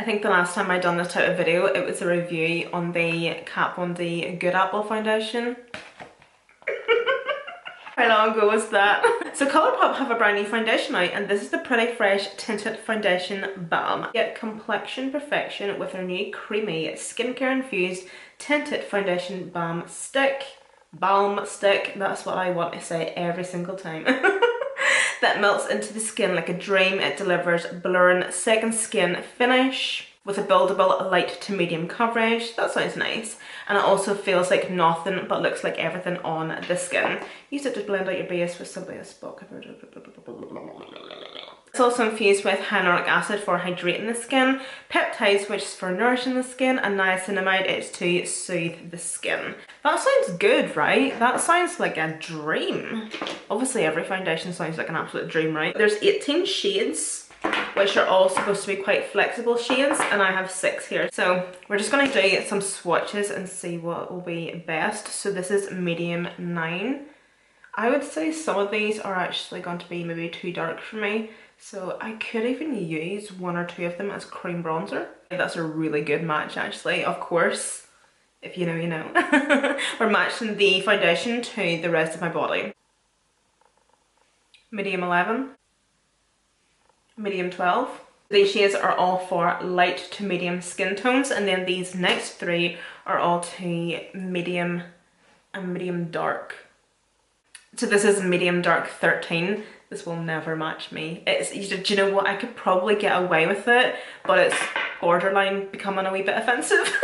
think the last time I done this type of video, it was a review on the Kat Von D Good Apple foundation. How long ago was that? So Colourpop have a brand new foundation out, and this is the Pretty Fresh Tinted Foundation Balm. Get complexion perfection with their new creamy skincare infused tinted foundation balm stick. Balm stick, that's what I want to say every single time. That melts into the skin like a dream. It delivers blurring second skin finish with a buildable light to medium coverage. That sounds nice. And it also feels like nothing but looks like everything on the skin. Use it to blend out your base with simply a spot cover. It's also infused with hyaluronic acid for hydrating the skin, peptides which is for nourishing the skin, and niacinamide is to soothe the skin. That sounds good, right? That sounds like a dream. Obviously every foundation sounds like an absolute dream, right? There's 18 shades, which are all supposed to be quite flexible shades, and I have 6 here. So we're just going to do some swatches and see what will be best. So this is medium 9. I would say some of these are actually going to be maybe too dark for me. So I could even use 1 or 2 of them as cream bronzer. That's a really good match actually. Of course, if you know, you know. We're matching the foundation to the rest of my body. Medium 11. Medium 12. These shades are all for light to medium skin tones, and then these next 3 are all to medium and medium dark. So this is medium dark 13. This will never match me. It's, do you know what, I could probably get away with it, but it's borderline becoming a wee bit offensive.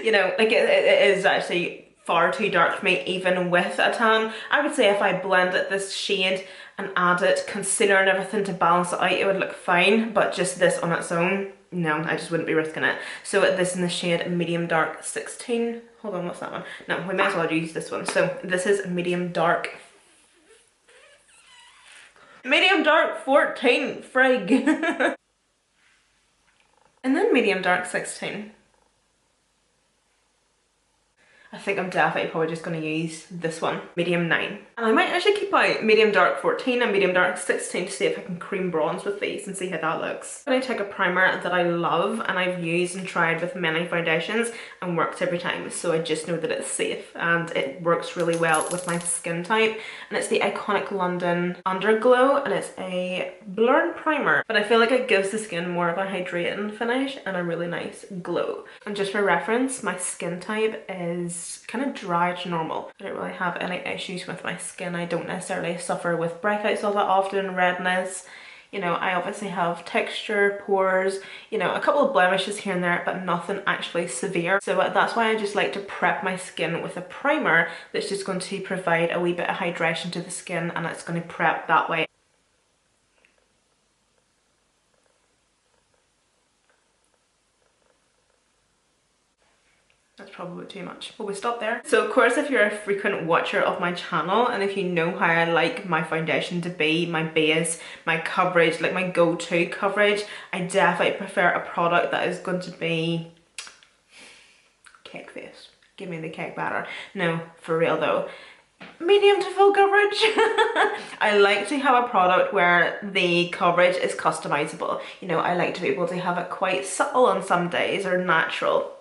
You know, like it is actually far too dark for me even with a tan. I would say if I blended this shade and added concealer and everything to balance it out, it would look fine, but just this on its own, no, I just wouldn't be risking it. So this in the shade medium dark 16. Hold on, what's that one? No, we might as well use this one. So this is medium dark 14, frig. And then medium dark 16. I think I'm definitely probably just going to use this one, medium 9. And I might actually keep out medium dark 14 and medium dark 16 to see if I can cream bronze with these and see how that looks. I'm going to take a primer that I love and I've used and tried with many foundations and works every time, so I just know that it's safe and it works really well with my skin type. And it's the Iconic London Underglow, and it's a blurring primer, but I feel like it gives the skin more of a hydrating finish and a really nice glow. And just for reference, my skin type is kind of dry to normal. I don't really have any issues with my skin. I don't necessarily suffer with breakouts all that often, redness. You know, I obviously have texture, pores, you know, a couple of blemishes here and there, but nothing actually severe. So that's why I just like to prep my skin with a primer that's just going to provide a wee bit of hydration to the skin, and it's going to prep that way. That's probably too much, but we stop there. So of course, if you're a frequent watcher of my channel and if you know how I like my foundation to be, my base, my coverage, like my go-to coverage, I definitely prefer a product that is going to be cake face. Give me the cake batter. No, for real though. Medium to full coverage. I like to have a product where the coverage is customizable. You know, I like to be able to have it quite subtle on some days, or natural.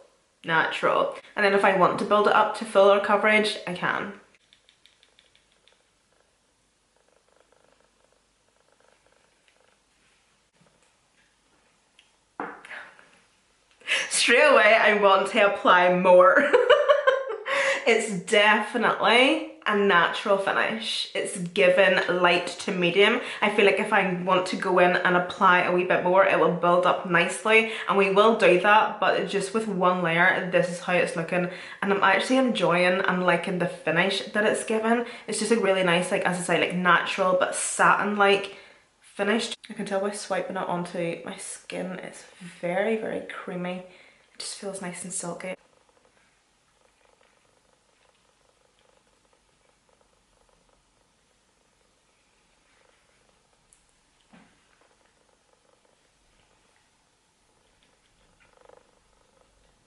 And then if I want to build it up to fuller coverage, I can. Straight away I want to apply more. It's definitely a natural finish. It's given light to medium. I feel like if I want to go in and apply a wee bit more, it will build up nicely, and we will do that, but just with one layer, this is how it's looking, and I'm actually enjoying and liking the finish that it's given. It's just a really nice, like, as I say, like natural but satin-like finish. I can tell by swiping it onto my skin, it's very, very creamy. It just feels nice and silky.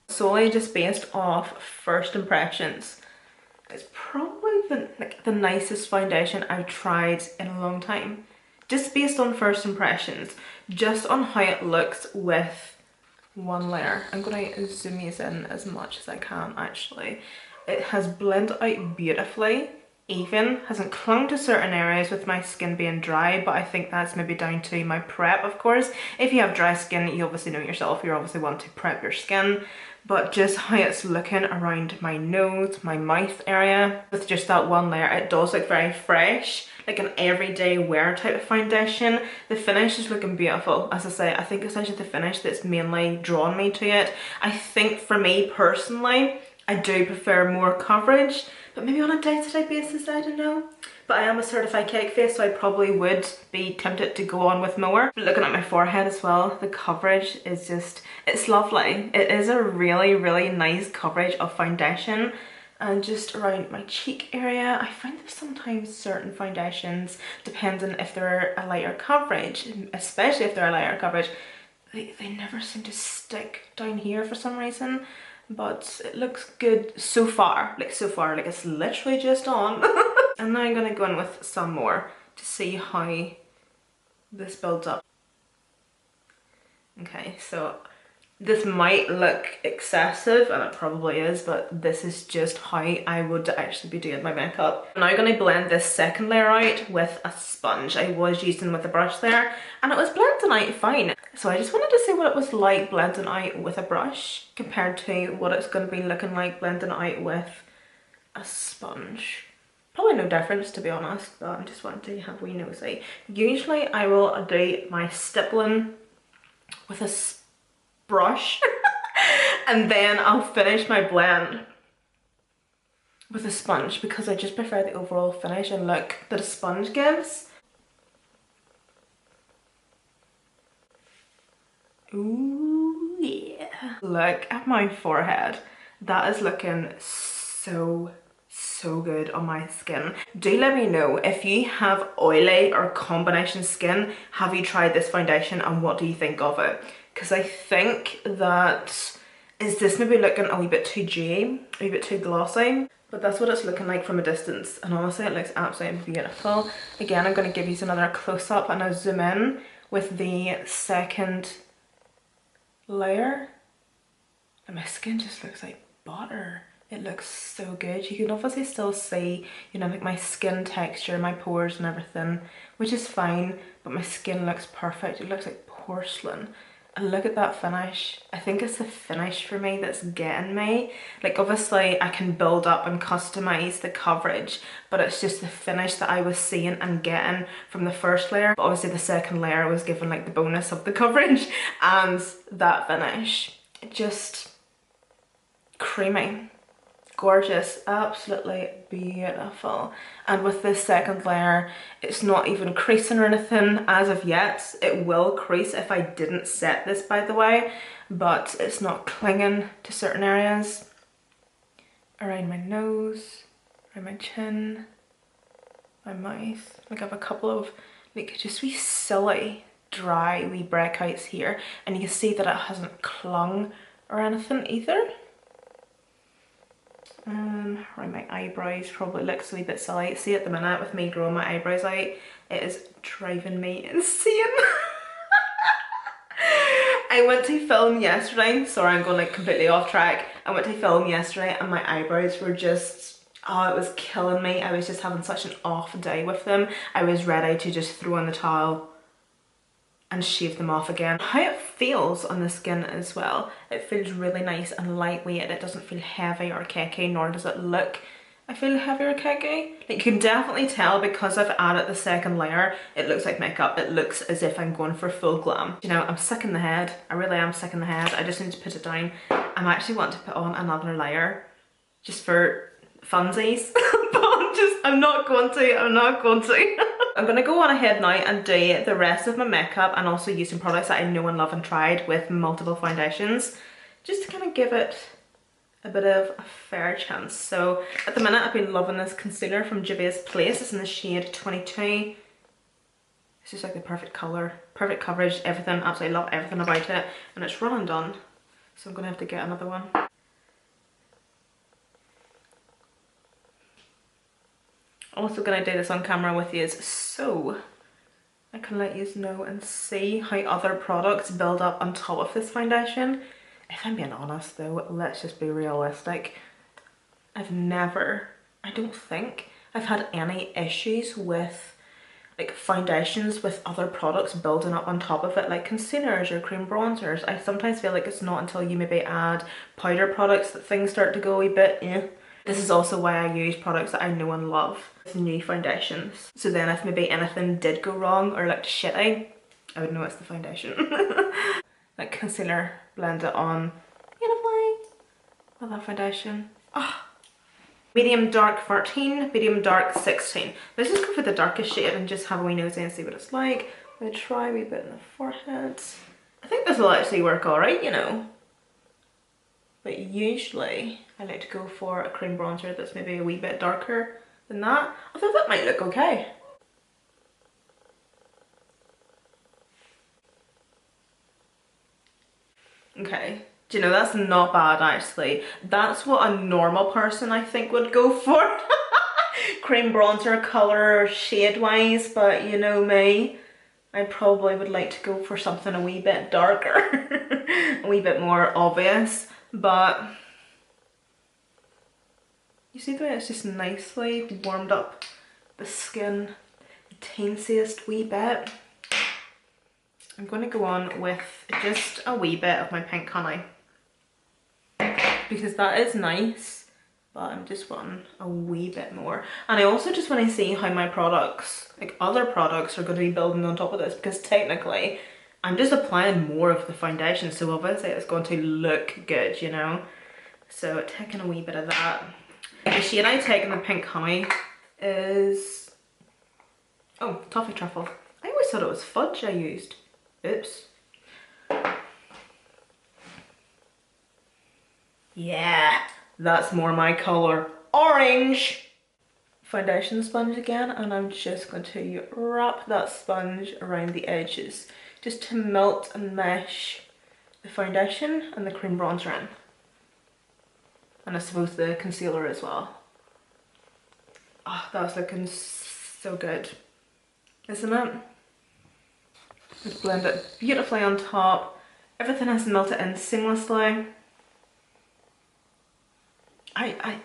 Solely just based off first impressions, it's probably the nicest foundation I've tried in a long time. Just based on first impressions. just on how it looks with one layer. I'm going to zoom these in as much as I can actually. It has blended out beautifully, even hasn't clung to certain areas with my skin being dry, but I think that's maybe down to my prep, of course. If you have dry skin, you obviously know yourself, you obviously want to prep your skin, but just how it's looking around my nose, my mouth area, with just that one layer, it does look very fresh, like an everyday wear type of foundation. The finish is looking beautiful. As I say, I think it's actually the finish that's mainly drawn me to it. I think for me personally, I do prefer more coverage, but maybe on a day-to-day basis, I don't know. But I am a certified cake face, so I probably would be tempted to go on with more. Looking at my forehead as well, the coverage is just, it's lovely. It is a really, really nice coverage of foundation. And just around my cheek area, I find that sometimes certain foundations, depending if they're a lighter coverage, especially if they're a lighter coverage, they never seem to stick down here for some reason. But it looks good so far, like it's literally just on. And now I'm gonna go in with some more to see how this builds up. Okay, so this might look excessive, and it probably is, but this is just how I would actually be doing my makeup. I'm now going to blend this second layer out with a sponge. I was using with a brush there, and it was blending out fine. So I just wanted to see what it was like blending out with a brush compared to what it's going to be looking like blending out with a sponge. Probably no difference, to be honest, but I just wanted to have a wee nosy. Usually I will do my stippling with a brush and then I'll finish my blend with a sponge because I just prefer the overall finish and look that a sponge gives. Ooh yeah. Look at my forehead. That is looking so good on my skin. Do let me know if you have oily or combination skin. Have you tried this foundation and what do you think of it? Because I think that, is this maybe looking a wee bit too dewy, a wee bit too glossy? But that's what it's looking like from a distance, and honestly it looks absolutely beautiful. Again, I'm going to give you another close-up and I'll zoom in with the second layer. And my skin just looks like butter. It looks so good. You can obviously still see, you know, like my skin texture, my pores and everything, which is fine, but my skin looks perfect. It looks like porcelain. And look at that finish. I think it's the finish for me that's getting me. Like obviously I can build up and customize the coverage, but it's just the finish that I was seeing and getting from the first layer. But obviously the second layer was given like the bonus of the coverage and that finish. Just creamy. Gorgeous, absolutely beautiful. And with this second layer, it's not even creasing or anything as of yet. It will crease if I didn't set this, by the way, but it's not clinging to certain areas. Around my nose, around my chin, my mouth. Like I have a couple of like just wee silly dry wee breakouts here, and you can see that it hasn't clung or anything either. Around my eyebrows probably looks a wee bit silly. See, at the minute with me growing my eyebrows out, it is driving me insane. I went to film yesterday. Sorry, I'm going like completely off track. I went to film yesterday and my eyebrows were just, oh, it was killing me. I was just having such an off day with them. I was ready to just throw in the towel and shave them off again. How it feels on the skin as well. It feels really nice and lightweight. It doesn't feel heavy or cakey, nor does it look, I feel heavy or cakey. Like you can definitely tell because I've added the second layer, it looks like makeup. It looks as if I'm going for full glam. You know, I'm sick in the head. I really am sick in the head. I just need to put it down. I'm actually wanting to put on another layer just for funsies. But I'm not going to. I'm going to go on ahead now and do the rest of my makeup and also use some products that I know and love and tried with multiple foundations, just to kind of give it a bit of a fair chance. So at the minute I've been loving this concealer from Juvia's Place. It's in the shade 22. It's just like the perfect colour, perfect coverage, everything. Absolutely love everything about it, and it's running done. So I'm going to have to get another one. Also going to do this on camera with you, so I can let you know and see how other products build up on top of this foundation. If I'm being honest though, let's just be realistic. I've never, I don't think I've had any issues with like foundations with other products building up on top of it, like concealers or cream bronzers. I sometimes feel like it's not until you maybe add powder products that things start to go a bit This is also why I use products that I know and love with new foundations. So then if maybe anything did go wrong or looked shitty, I would know it's the foundation. Like concealer, blend it on beautifully with that foundation. Oh. Medium dark 14, medium dark 16. Let's just go for the darkest shade and just have a wee nosy and see what it's like. I'm gonna try a wee bit in the forehead. I think this will actually work alright, you know. But usually I like to go for a cream bronzer that's maybe a wee bit darker than that. I thought that might look okay. Okay. Do you know, that's not bad actually. That's what a normal person I think would go for. Cream bronzer colour shade wise, but you know me, I probably would like to go for something a wee bit darker. A wee bit more obvious, but you see the way it's just nicely warmed up the skin the teensiest wee bit. I'm going to go on with just a wee bit of my pink honey, because that is nice, but I'm just wanting a wee bit more. And I also just want to see how my products, like other products, are going to be building on top of this, because technically I'm just applying more of the foundation, so obviously it's going to look good, you know. So taking a wee bit of that. The shade I take in the pink honey is, oh, toffee truffle. I always thought it was fudge I used. Oops. Yeah, that's more my colour. Orange! Foundation sponge again, and I'm just going to wrap that sponge around the edges just to melt and mesh the foundation and the cream bronzer in. And I suppose the concealer as well. Oh, that's looking so good, isn't it? Just blend it beautifully on top. Everything has melted in seamlessly. I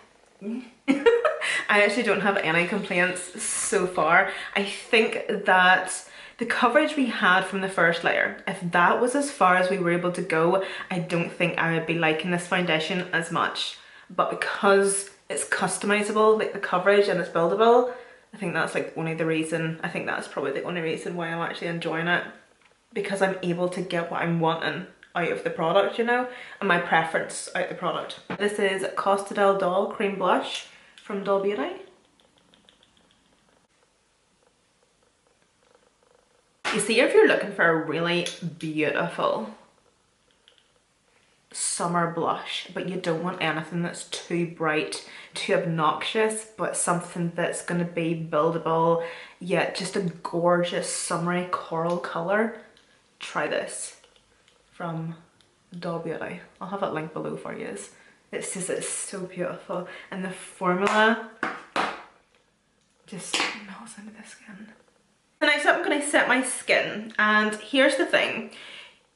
actually don't have any complaints so far. I think that the coverage we had from the first layer, if that was as far as we were able to go, I don't think I would be liking this foundation as much. But because it's customizable, like the coverage, and it's buildable, I think that's like only the reason, I think that's probably the only reason why I'm actually enjoying it. Because I'm able to get what I'm wanting out of the product, you know, and my preference out the product. This is Costa del Doll Cream Blush from Doll Beauty. You see, if you're looking for a really beautiful summer blush, but you don't want anything that's too bright, too obnoxious, but something that's going to be buildable, yet just a gorgeous summery coral colour, try this from Doll Beauty. I'll have it linked below for you. It's just, it's so beautiful, and the formula just melts into the skin. So next up I'm going to set my skin, and here's the thing.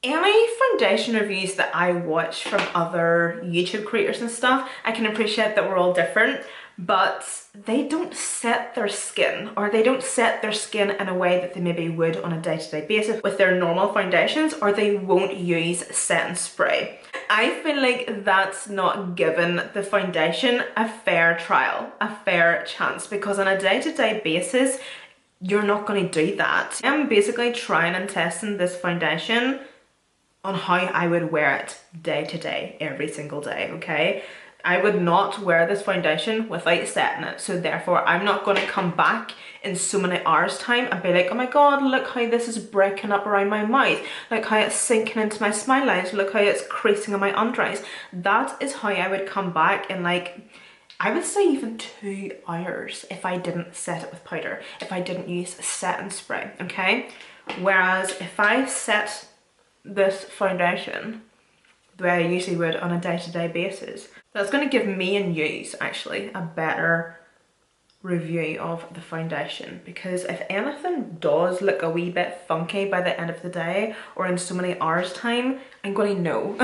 Any foundation reviews that I watch from other YouTube creators and stuff, I can appreciate that we're all different, but they don't set their skin, or they don't set their skin in a way that they maybe would on a day-to-day basis with their normal foundations, or they won't use set and spray. I feel like that's not giving the foundation a fair trial, a fair chance, because on a day-to-day basis, you're not going to do that. I'm basically trying and testing this foundation on how I would wear it day to day, every single day, okay? I would not wear this foundation without setting it, so therefore I'm not going to come back in so many hours time and be like, oh my god, look how this is breaking up around my mouth, look how it's sinking into my smile lines, look how it's creasing on my under eyes. That is how I would come back in, like, I would say even 2 hours if I didn't set it with powder, if I didn't use set and spray, okay? Whereas if I set this foundation the way I usually would on a day-to-day basis, that's going to give me and yous actually a better review of the foundation, because if anything does look a wee bit funky by the end of the day or in so many hours time, I'm going to know.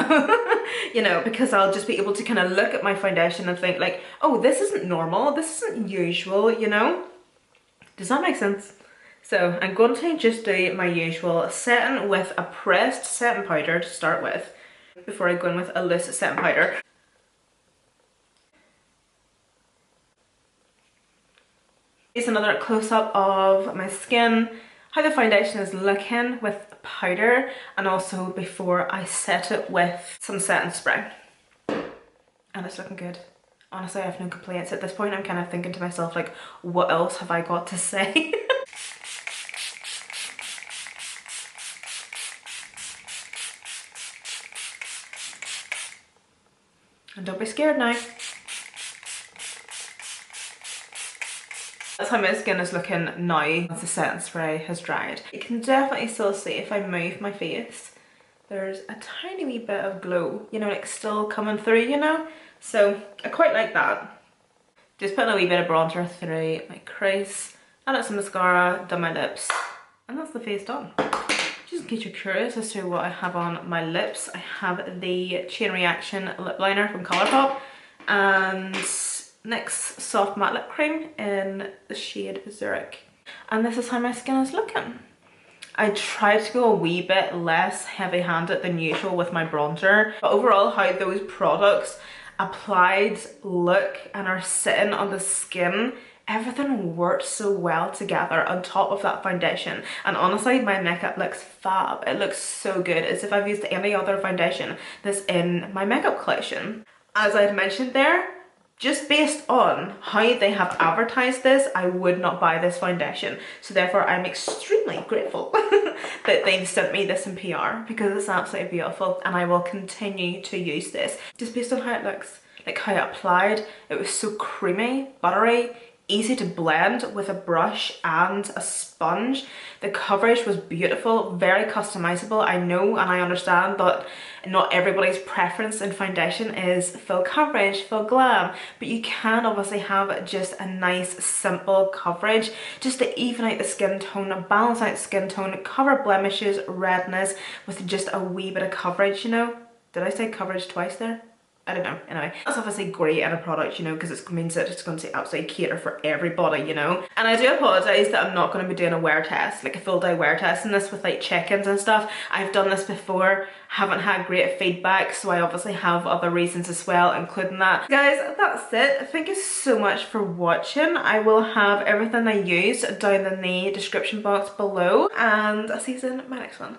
You know, because I'll just be able to kind of look at my foundation and think like, oh, this isn't normal, this isn't usual, you know? Does that make sense? So I'm going to just do my usual setting with a pressed setting powder to start with before I go in with a loose setting powder. Here's another close-up of my skin, how the foundation is looking with powder, and also before I set it with some setting spray. And it's looking good. Honestly, I have no complaints. At this point, I'm kind of thinking to myself, like, what else have I got to say? And don't be scared now. That's how my skin is looking now as the setting spray has dried. You can definitely still see if I move my face, there's a tiny wee bit of glow, you know, like still coming through, you know? So I quite like that. Just putting a wee bit of bronzer through my crease, added some mascara, done my lips, and that's the face done. Just in case you're curious as to what I have on my lips, I have the Chain Reaction lip liner from Colourpop and NYX Soft Matte Lip Cream in the shade Zurich. And this is how my skin is looking. I tried to go a wee bit less heavy-handed than usual with my bronzer, but overall how those products applied look and are sitting on the skin, everything works so well together on top of that foundation. And honestly, my makeup looks fab. It looks so good, as if I've used any other foundation that's in my makeup collection. As I've mentioned there, just based on how they have advertised this, I would not buy this foundation. So therefore, I'm extremely grateful that they've sent me this in PR, because it's absolutely beautiful and I will continue to use this. Just based on how it looks, like how it applied, it was so creamy, buttery, easy to blend with a brush and a sponge. The coverage was beautiful, very customizable. I know and I understand that not everybody's preference in foundation is full coverage, full glam, but you can obviously have just a nice simple coverage just to even out the skin tone, balance out skin tone, cover blemishes, redness with just a wee bit of coverage, you know? Did I say coverage twice there? I don't know, anyway. That's obviously great in a product, you know, because it means that it's going to absolutely cater for everybody, you know. And I do apologise that I'm not going to be doing a wear test, like a full day wear test in this with like check-ins and stuff. I've done this before, haven't had great feedback, so I obviously have other reasons as well, including that. Guys, that's it. Thank you so much for watching. I will have everything I use down in the description box below, and I'll see you in my next one.